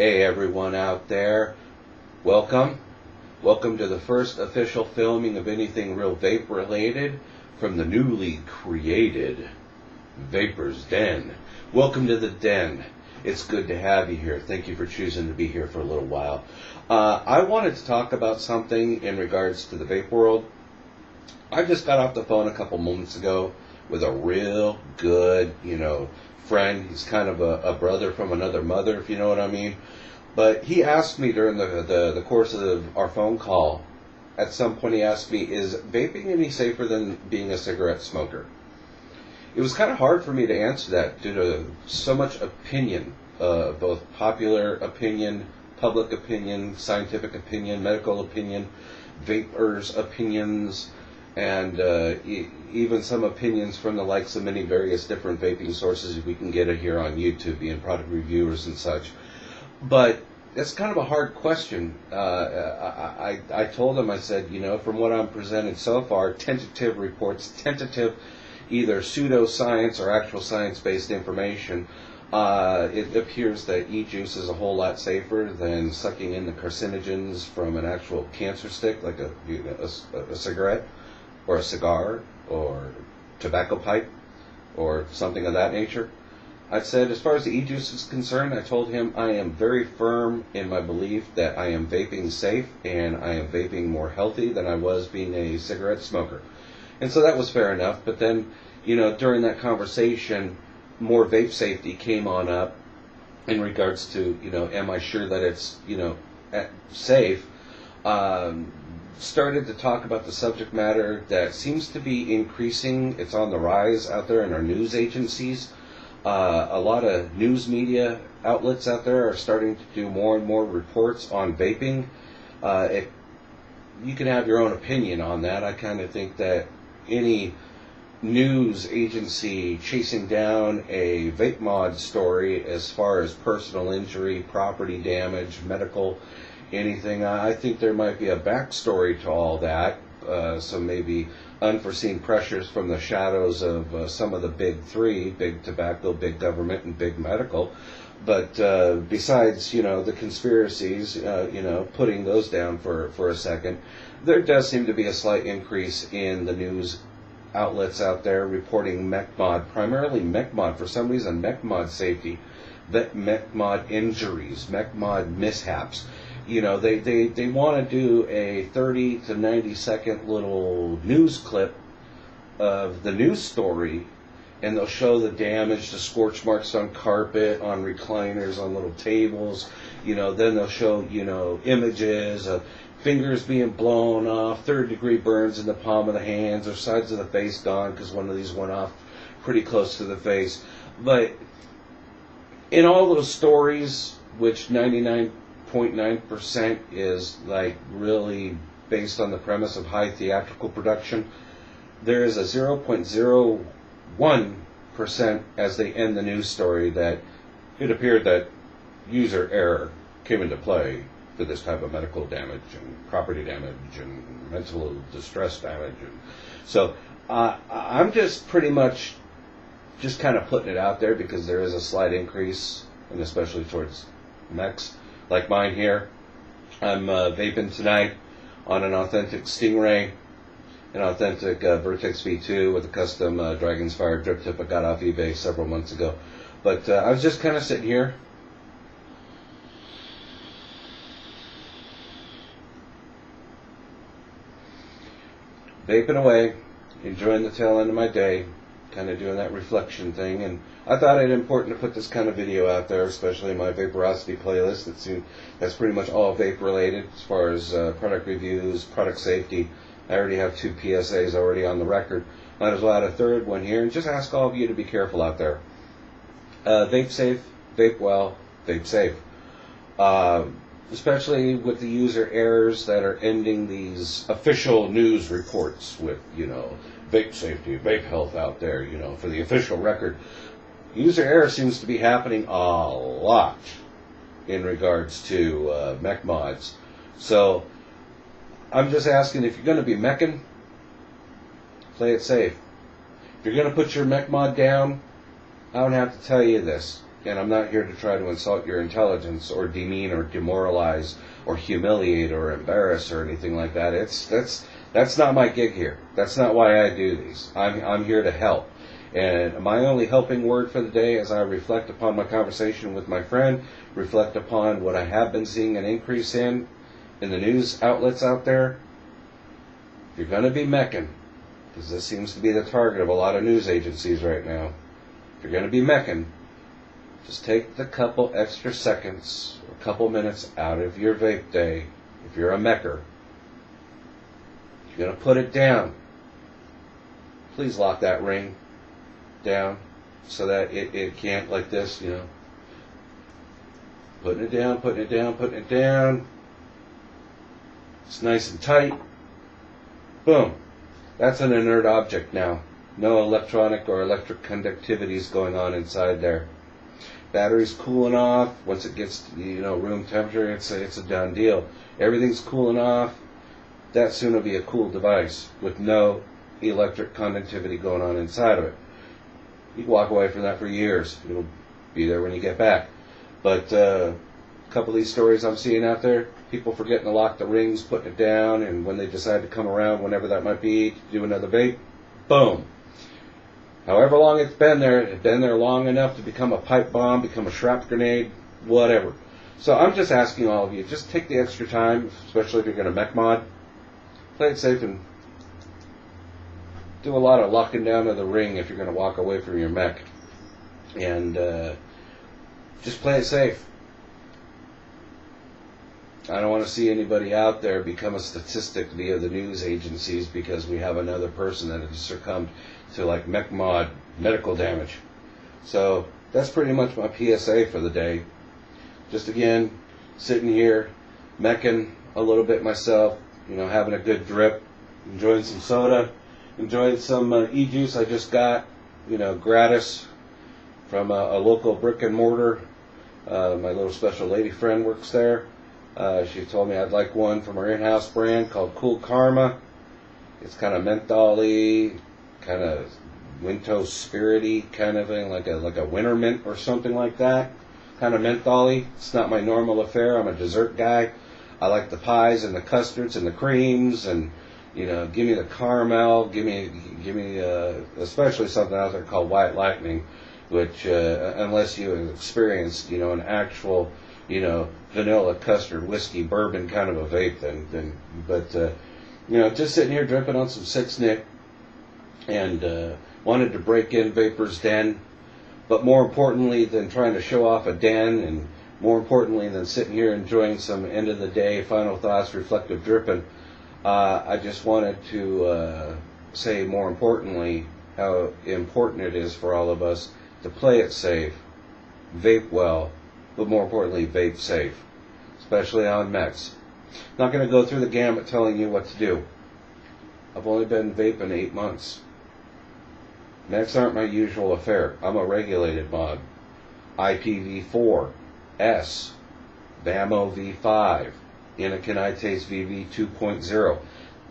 Hey everyone out there, welcome. Welcome to the first official filming of anything real vape related from the newly created Vapor's Den. Welcome to the den. It's good to have you here. Thank you for choosing to be here for a little while. I wanted to talk about something in regards to the vape world. I just got off the phone a couple moments ago with a real good, friend. He's kind of a brother from another mother, if you know what I mean. But he asked me during the course of our phone call, at some point he asked me, is vaping any safer than being a cigarette smoker? It was kind of hard for me to answer that due to so much opinion, both popular opinion, public opinion, scientific opinion, medical opinion, vapors' opinions, and even some opinions from the likes of many various different vaping sources we can get it here on YouTube, being product reviewers and such. But it's kind of a hard question. I told him, I said, from what I'm presented so far, tentative reports, tentative either pseudoscience or actual science-based information, it appears that e-juice is a whole lot safer than sucking in the carcinogens from an actual cancer stick, like a cigarette, or a cigar, or tobacco pipe, or something of that nature. I said, as far as the e-juice is concerned, I told him I am very firm in my belief that I am vaping safe, and I am vaping more healthy than I was being a cigarette smoker. And so that was fair enough, but then, during that conversation, more vape safety came on up in regards to, am I sure that it's, safe? Started to talk about the subject matter that seems to be increasing. It's on the rise out there in our news agencies. A lot of news media outlets out there are starting to do more and more reports on vaping. You can have your own opinion on that. I kind of think that any news agency chasing down a vape mod story as far as personal injury, property damage, medical, anything, I think there might be a backstory to all that. So maybe unforeseen pressures from the shadows of some of the big three, big tobacco, big government, and big medical. But besides, the conspiracies, putting those down for a second, there does seem to be a slight increase in the news outlets out there reporting mech-mod, primarily mech-mod, for some reason, mech-mod safety, mech-mod injuries, mech-mod mishaps. They want to do a 30 to 90 second little news clip of the news story, and they'll show the damage, the scorch marks on carpet, on recliners, on little tables. Then they'll show, images of fingers being blown off, third-degree burns in the palm of the hands or sides of the face gone because one of these went off pretty close to the face. But in all those stories, which 99.9% is like really based on the premise of high theatrical production, there is a 0.01% as they end the news story that it appeared that user error came into play for this type of medical damage and property damage and mental distress damage. And so I'm just pretty much just kind of putting it out there because there is a slight increase, and especially towards mechs like mine here. I'm vaping tonight on an authentic Stingray, an authentic Vertex V2 with a custom Dragon's Fire drip tip I got off eBay several months ago. But I was just kind of sitting here, vaping away, enjoying the tail end of my day, kind of doing that reflection thing, and I thought it important to put this kind of video out there, especially in my Vaporosity playlist. That's pretty much all vape related as far as product reviews, product safety. I already have 2 PSAs already on the record. Might as well add a third one here, and just ask all of you to be careful out there. Vape safe, vape well, vape safe. Especially with the user errors that are ending these official news reports with, vape safety, vape health out there, for the official record. User error seems to be happening a lot in regards to mech mods. So I'm just asking, if you're going to be meching, play it safe. If you're going to put your mech mod down, I don't have to tell you this. And I'm not here to try to insult your intelligence or demean or demoralize or humiliate or embarrass or anything like that. That's not my gig here. That's not why I do these. I'm here to help. And my only helping word for the day, as I reflect upon my conversation with my friend, reflect upon what I have been seeing an increase in the news outlets out there. If you're going to be mecking, because this seems to be the target of a lot of news agencies right now, if you're going to be mecking, just take the couple extra seconds or couple minutes out of your vape day. If you're a mecker, if you're going to put it down, please lock that ring down so that it can't, like this, you know, putting it down, putting it down, putting it down. It's nice and tight. Boom. That's an inert object now. No electronic or electric conductivity is going on inside there. Battery's cooling off. Once it gets to, room temperature, it's a done deal. Everything's cooling off. That soon will be a cool device with no electric conductivity going on inside of it. You can walk away from that for years. It'll be there when you get back. But a couple of these stories I'm seeing out there, people forgetting to lock the rings, putting it down, and when they decide to come around, whenever that might be, to do another vape, boom. However long it's been there long enough to become a pipe bomb, become a shrapnel grenade, whatever. So I'm just asking all of you, just take the extra time, especially if you're going to mech mod, play it safe and do a lot of locking down of the ring if you're going to walk away from your mech. And just play it safe. I don't want to see anybody out there become a statistic via the news agencies because we have another person that has succumbed to like mech mod medical damage. So that's pretty much my PSA for the day. Just again, sitting here, meching a little bit myself, having a good drip, enjoying some soda, enjoying some e-juice I just got, gratis from a local brick and mortar. My little special lady friend works there. She told me I'd like one from her in-house brand called Cool Karma. It's kind of menthol-y, kind of Winto spirity kind of thing, like a winter mint or something like that. Kind of menthol-y. It's not my normal affair. I'm a dessert guy. I like the pies and the custards and the creams and give me the caramel. Give me especially something out there called White Lightning, which unless you have experienced an actual vanilla custard whiskey bourbon kind of a vape but just sitting here dripping on some 6-nic and wanted to break in Vapor's Den, but more importantly than trying to show off a den and more importantly than sitting here enjoying some end of the day final thoughts reflective dripping, I just wanted to say more importantly how important it is for all of us to play it safe, vape well, but more importantly, vape safe, especially on mechs. Not going to go through the gamut telling you what to do. I've only been vaping 8 months. Mechs aren't my usual affair. I'm a regulated mod. IPv4, S, VAMO V5, Inokinites VV 2.0.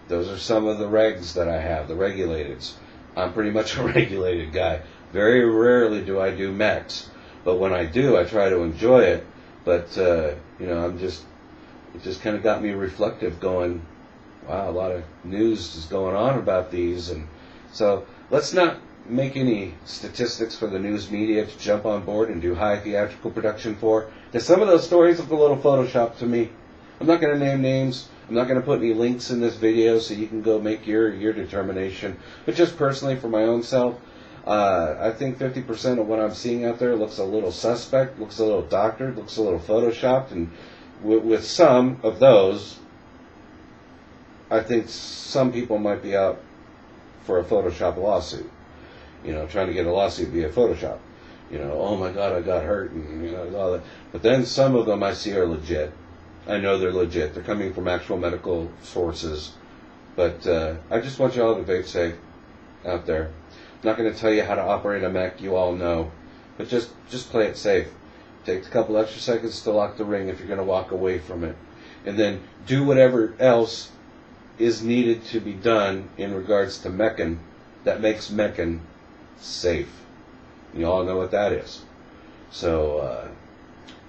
Those are some of the regs that I have, the regulateds. I'm pretty much a regulated guy. Very rarely do I do mechs. But when I do, I try to enjoy it. But, it just kind of got me reflective going, wow, a lot of news is going on about these. And so let's not make any statistics for the news media to jump on board and do high theatrical production for. Because some of those stories look a little photoshopped to me. I'm not going to name names. I'm not going to put any links in this video so you can go make your determination. But just personally for my own self, I think 50% of what I'm seeing out there looks a little suspect, looks a little doctored, looks a little photoshopped, and with some of those, I think some people might be out for a Photoshop lawsuit. Trying to get a lawsuit via Photoshop. Oh my God, I got hurt, and all that. But then some of them I see are legit. I know they're legit. They're coming from actual medical sources. But I just want you all to vape safe out there. I'm not going to tell you how to operate a mech. You all know. But just play it safe. Take a couple extra seconds to lock the ring if you're going to walk away from it. And then do whatever else is needed to be done in regards to mechin that makes mechin safe. You all know what that is. So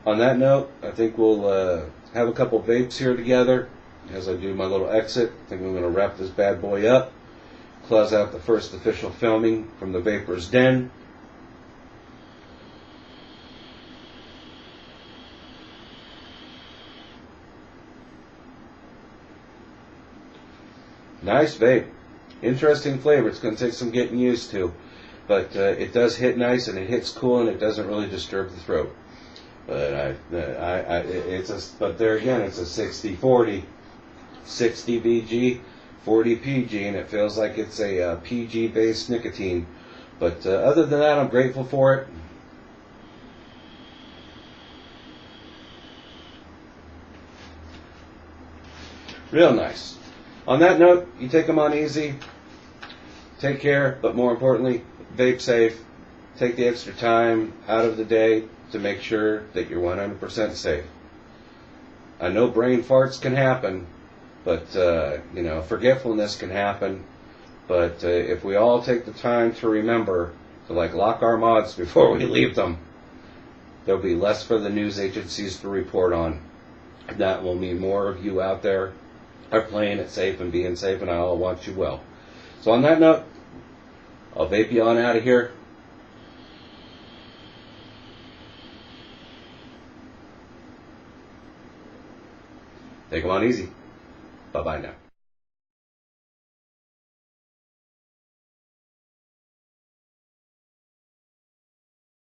on that note, I think we'll have a couple vapes here together as I do my little exit. I think I'm going to wrap this bad boy up, close out the first official filming from the Vapor's Den. Nice vape. Interesting flavor. It's going to take some getting used to. But it does hit nice, and it hits cool, and it doesn't really disturb the throat. But but there again, it's a 60-40. 60 VG, 40 PG, and it feels like it's a PG-based nicotine. But other than that, I'm grateful for it. Real nice. On that note, you take them on easy. Take care, but more importantly, vape safe. Take the extra time out of the day to make sure that you're 100% safe. I know brain farts can happen, but forgetfulness can happen. But if we all take the time to remember to lock our mods before we leave them, there'll be less for the news agencies to report on. And that will mean more of you out there are playing it safe and being safe, and I all want you well. So on that note, I'll vape you on out of here. Take them on easy. Bye-bye now.